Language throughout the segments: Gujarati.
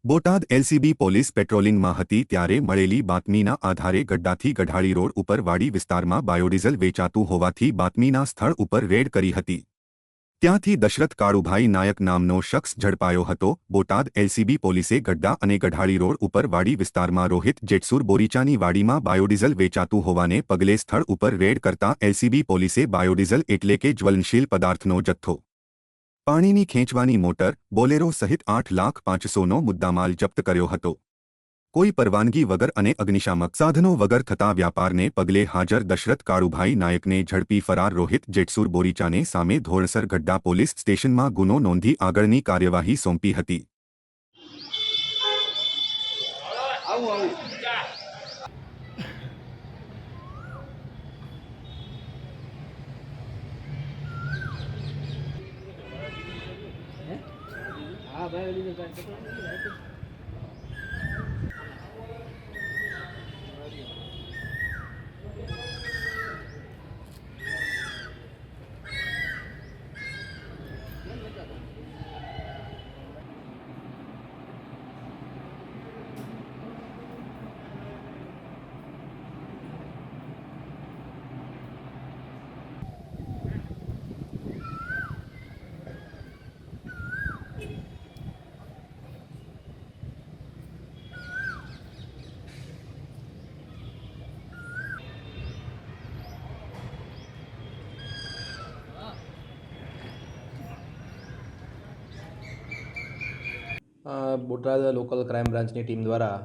બોટાદ એલસીબી પોલીસ પેટ્રોલિંગમાં હતી ત્યારે મળેલી બાતમીના આધારે ગડ્ડાથી ગઢાળી રોડ ઉપર વાડી વિસ્તારમાં બાયોડીઝલ વેચાતું હોવાથી બાતમીના સ્થળ ઉપર રેડ કરી હતી। ત્યાંથી દશરથ કાળુભાઈ નાયક નામનો શખ્સ ઝડપાયો હતો। બોટાદ એલસીબી પોલીસે ગડ્ડા અને ગઢાળી રોડ ઉપર વાડી વિસ્તારમાં રોહિત જેટસુર બોરીચાની વાડીમાં બાયોડીઝલ વેચાતું હોવાને પગલે સ્થળ ઉપર રેડ કરતા એલસીબી પોલીસે બાયોડીઝલ એટલે કે જ્વલનશીલ પદાર્થનો જથ્થો, પાણીની ખેંચવાની મોટર, બોલેરો સહિત 8,05,000નો મુદ્દામાલ જપ્ત કર્યો હતો। કોઈ પરવાનગી વગર અને અગ્નિશામક સાધનો વગર થતા વ્યાપારને પગલે હાજર દશરથ કાળુભાઈ નાયકને ઝડપી ફરાર રોહિત જેટસુર બોરીચાને સામે ધોરણસર ગડ્ડા પોલીસ સ્ટેશનમાં ગુનો નોંધી આગળની કાર્યવાહી સોંપી હતી। બોટાદ લોકલ ક્રાઇમ બ્રાન્ચની ટીમ દ્વારા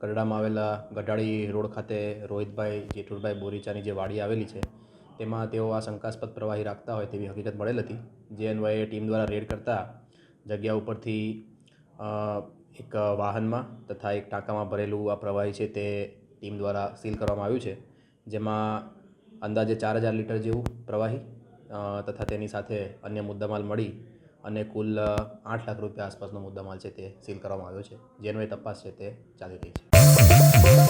ગઢડામાં આવેલા ગઢાળી રોડ ખાતે રોહિતભાઈ જેઠુરભાઈ બોરીચાની જે વાડી આવેલી છે તેમાં તેઓ આ શંકાસ્પદ પ્રવાહી રાખતા હોય તેવી હકીકત મળેલ હતી। જે અન્વયે ટીમ દ્વારા રેડ કરતા જગ્યા ઉપરથી એક વાહનમાં તથા એક ટાંકામાં ભરેલું આ પ્રવાહી છે તે ટીમ દ્વારા સીલ કરવામાં આવ્યું છે, જેમાં અંદાજે 4,000 લીટર જેવું પ્રવાહી તથા તેની સાથે અન્ય મુદ્દામાલ મળી અને કુલ 8 લાખ રૂપિયા આસપાસનો મુદ્દામાલ છે તે સીલ કરવામાં આવ્યો છે, જેનો એ તપાસ છે તે ચાલી રહી છે।